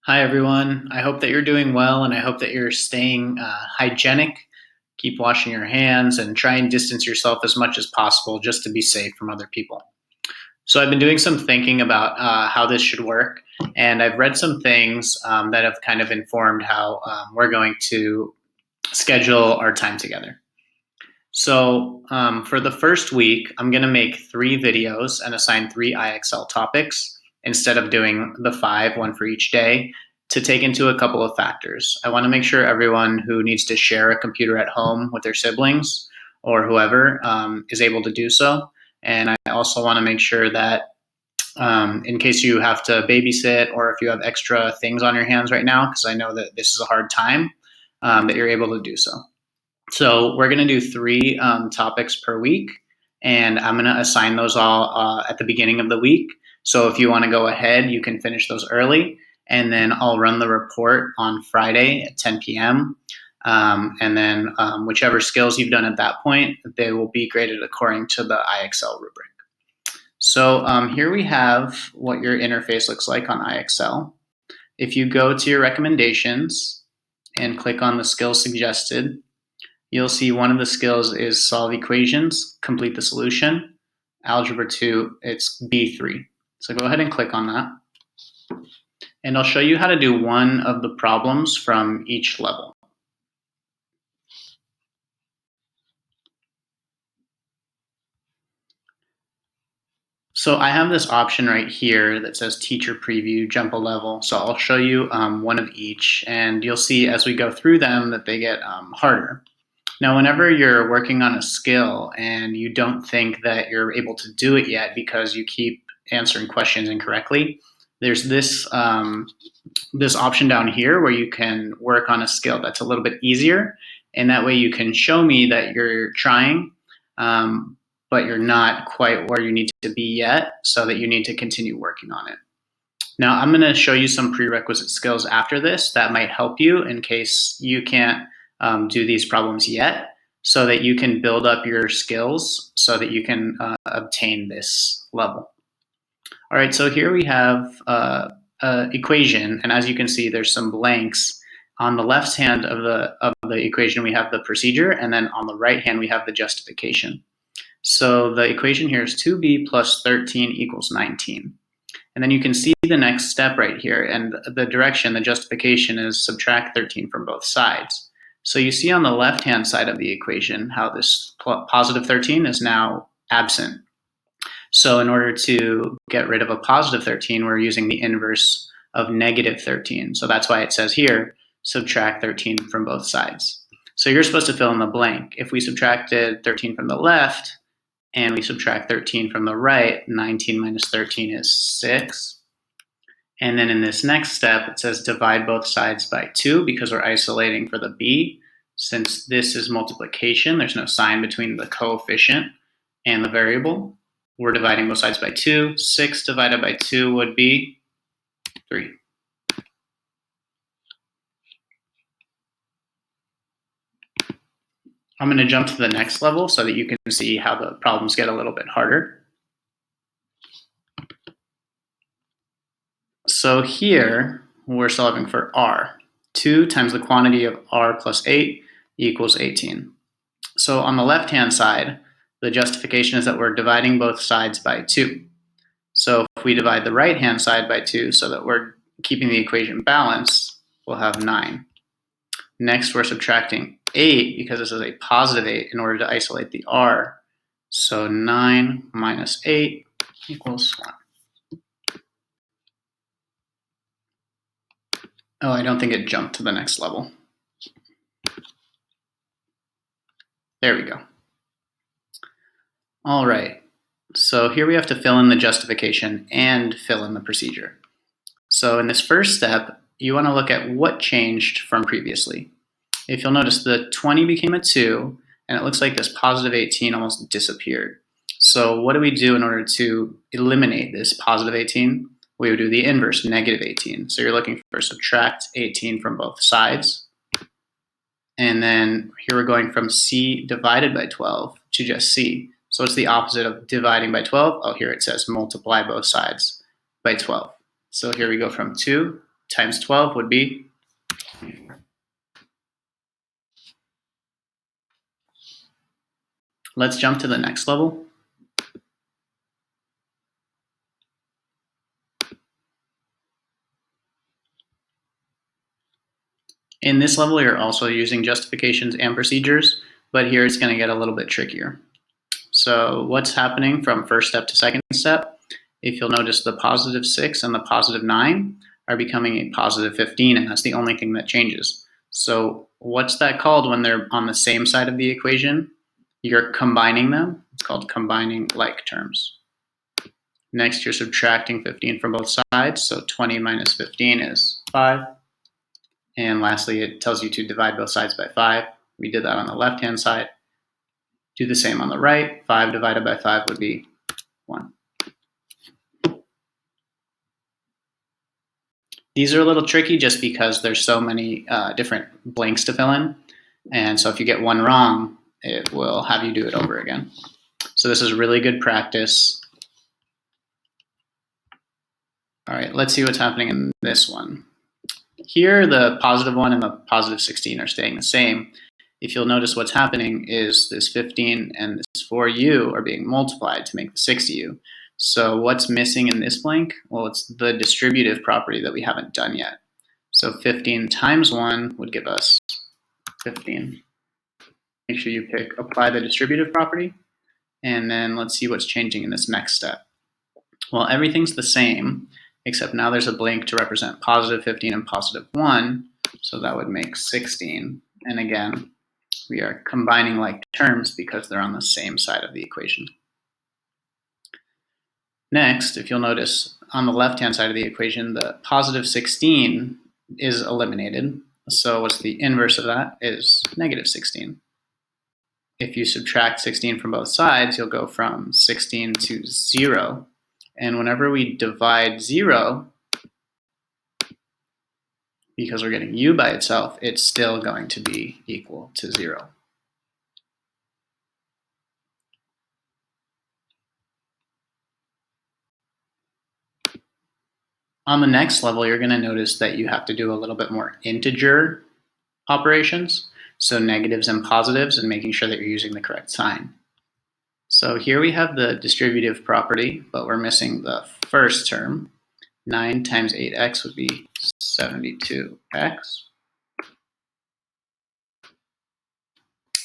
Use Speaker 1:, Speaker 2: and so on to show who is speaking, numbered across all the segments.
Speaker 1: Hi, everyone. I hope that you're doing well and I hope that you're staying hygienic. Keep washing your hands and try and distance yourself as much as possible just to be safe from other people. So, I've been doing some thinking about how this should work, and I've read some things that have kind of informed how we're going to schedule our time together. So, for the first week, I'm going to make 3 videos and assign 3 IXL topics instead of doing the 5, one for each day, to take into a couple of factors. I want to make sure everyone who needs to share a computer at home with their siblings or whoever is able to do so. And I also want to make sure that in case you have to babysit or if you have extra things on your hands right now, because I know that this is a hard time, that you're able to do so. So we're going to do 3 topics per week, and I'm going to assign those all at the beginning of the week. So if you want to go ahead, you can finish those early, and then I'll run the report on Friday at 10 p.m. And then whichever skills you've done at that point, they will be graded according to the IXL rubric. So here we have what your interface looks like on IXL. If you go to your recommendations and click on the skills suggested, you'll see one of the skills is solve equations, complete the solution. Algebra 2, it's B3. So go ahead and click on that. And I'll show you how to do one of the problems from each level. So I have this option right here that says teacher preview, jump a level. So I'll show you one of each, and you'll see as we go through them that they get harder. Now, whenever you're working on a skill and you don't think that you're able to do it yet because you keep answering questions incorrectly, there's this option down here where you can work on a skill that's a little bit easier, and that way you can show me that you're trying, but you're not quite where you need to be yet, so that you need to continue working on it. Now, I'm going to show you some prerequisite skills after this that might help you in case you can't do these problems yet, so that you can build up your skills so that you can obtain this level. All right, so here we have an equation, and as you can see, there's some blanks. On the left hand of the equation, we have the procedure, and then on the right hand, we have the justification. So the equation here is 2b plus 13 equals 19. And then you can see the next step right here, and the direction, the justification is subtract 13 from both sides. So you see on the left-hand side of the equation how this positive 13 is now absent. So in order to get rid of a positive 13, we're using the inverse of negative 13. So that's why it says here, subtract 13 from both sides. So you're supposed to fill in the blank. If we subtracted 13 from the left, and we subtract 13 from the right, 19 minus 13 is 6. And then in this next step, it says divide both sides by 2 because we're isolating for the b. Since this is multiplication, there's no sign between the coefficient and the variable. We're dividing both sides by 2. 6 divided by 2 would be 3. I'm going to jump to the next level so that you can see how the problems get a little bit harder. So here, we're solving for r. 2 times the quantity of r plus 8 equals 18. So on the left-hand side, the justification is that we're dividing both sides by 2. So if we divide the right-hand side by 2 so that we're keeping the equation balanced, we'll have 9. Next, we're subtracting 8 because this is a positive 8 in order to isolate the r. So 9 minus 8 equals 1. Oh, I don't think it jumped to the next level. There we go. All right, so here we have to fill in the justification and fill in the procedure. So in this first step, you want to look at what changed from previously. If you'll notice, the 20 became a 2, and it looks like this positive 18 almost disappeared. So what do we do in order to eliminate this positive 18? We would do the inverse, negative 18. So you're looking for subtract 18 from both sides. And then here we're going from c divided by 12 to just c. So it's the opposite of dividing by 12. Oh, here it says multiply both sides by 12. So here we go from 2 times 12 would be. Let's jump to the next level. In this level, you're also using justifications and procedures, but here it's going to get a little bit trickier. So what's happening from first step to second step? If you'll notice, the positive 6 and the positive 9 are becoming a positive 15, and that's the only thing that changes. So what's that called when they're on the same side of the equation? You're combining them. It's called combining like terms. Next, you're subtracting 15 from both sides, so 20 minus 15 is 5. And lastly, it tells you to divide both sides by 5. We did that on the left-hand side. Do the same on the right. 5 divided by 5 would be 1. These are a little tricky just because there's so many different blanks to fill in. And so if you get one wrong, it will have you do it over again. So this is really good practice. All right, let's see what's happening in this one. Here, the positive 1 and the positive 16 are staying the same. If you'll notice, what's happening is this 15 and this 4u are being multiplied to make the 6u. So what's missing in this blank? Well, it's the distributive property that we haven't done yet. So 15 times 1 would give us 15. Make sure you apply the distributive property, and then let's see what's changing in this next step. Well, everything's the same, except now there's a blank to represent positive 15 and positive 1, so that would make 16. And again, we are combining like terms because they're on the same side of the equation. Next, if you'll notice, on the left-hand side of the equation, the positive 16 is eliminated. So what's the inverse of that is negative 16. If you subtract 16 from both sides, you'll go from 16 to 0. And whenever we divide 0, because we're getting u by itself, it's still going to be equal to 0. On the next level, you're going to notice that you have to do a little bit more integer operations, so negatives and positives, and making sure that you're using the correct sign. So here we have the distributive property, but we're missing the first term. 9 times 8x would be 72x.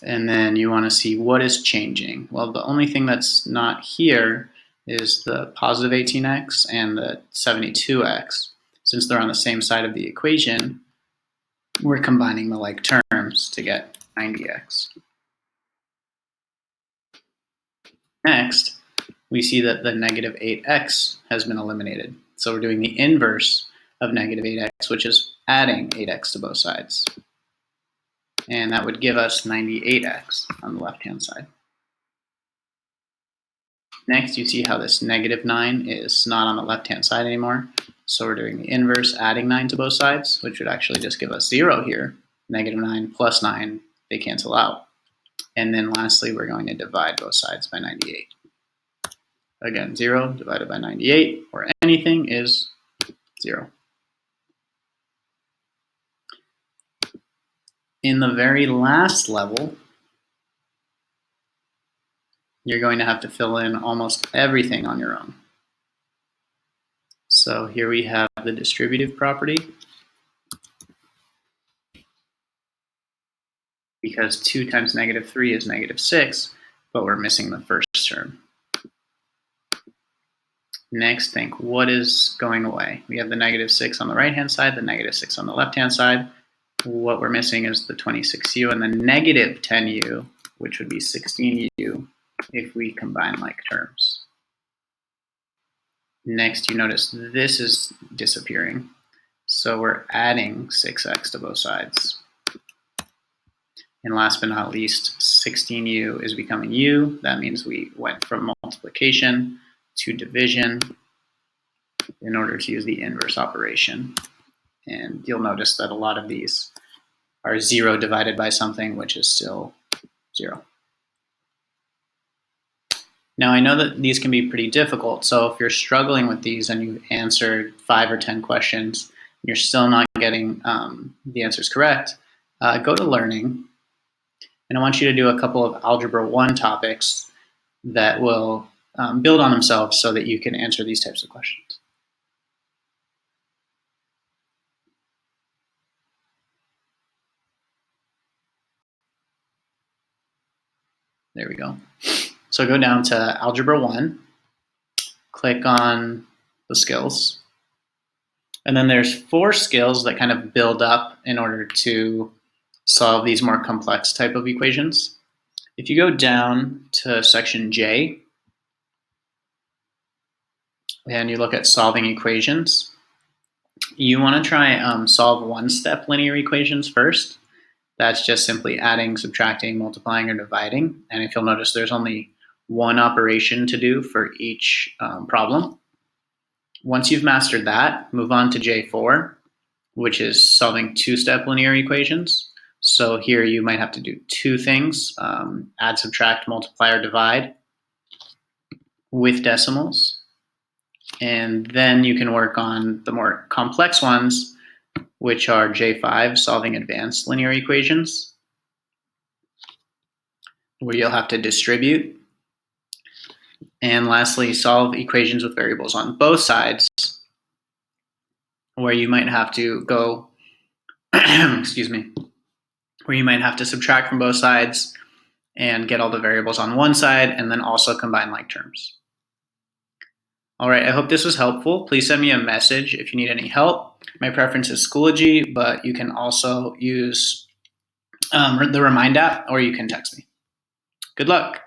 Speaker 1: And then you want to see what is changing. Well, the only thing that's not here is the positive 18x and the 72x. Since they're on the same side of the equation, we're combining the like terms to get 90x. Next, we see that the negative 8x has been eliminated. So we're doing the inverse of negative 8x, which is adding 8x to both sides. And that would give us 98x on the left-hand side. Next, you see how this negative 9 is not on the left-hand side anymore. So we're doing the inverse, adding 9 to both sides, which would actually just give us 0 here. Negative 9 plus 9, they cancel out. And then lastly, we're going to divide both sides by 98. Again, 0 divided by 98, or anything, is 0. In the very last level, you're going to have to fill in almost everything on your own. So here we have the distributive property. Because 2 times negative 3 is negative 6, but we're missing the first term. Next, think, what is going away? We have the negative 6 on the right-hand side, the negative 6 on the left-hand side. What we're missing is the 26u and the negative 10u, which would be 16u if we combine like terms. Next, you notice this is disappearing. So we're adding 6x to both sides. And last but not least, 16u is becoming u. That means we went from multiplication to division in order to use the inverse operation. And you'll notice that a lot of these are 0 divided by something, which is still 0. Now, I know that these can be pretty difficult, so if you're struggling with these and you've answered 5 or 10 questions, you're still not getting the answers correct, go to Learning, and I want you to do a couple of Algebra 1 topics that will build on themselves so that you can answer these types of questions. There we go. So go down to Algebra 1, click on the skills, and then there's 4 skills that kind of build up in order to solve these more complex type of equations. If you go down to section J and you look at solving equations, you want to try solve one-step linear equations first. That's just simply adding, subtracting, multiplying, or dividing. And if you'll notice, there's only one operation to do for each problem. Once you've mastered that, move on to J4, which is solving two-step linear equations. So here you might have to do 2 things, add, subtract, multiply, or divide with decimals. And then you can work on the more complex ones, which are J5, solving advanced linear equations, where you'll have to distribute. And lastly, solve equations with variables on both sides, where you might have to go, excuse me, where you might have to subtract from both sides and get all the variables on one side, and then also combine like terms. All right, I hope this was helpful. Please send me a message if you need any help. My preference is Schoology, but you can also use the Remind app, or you can text me. Good luck.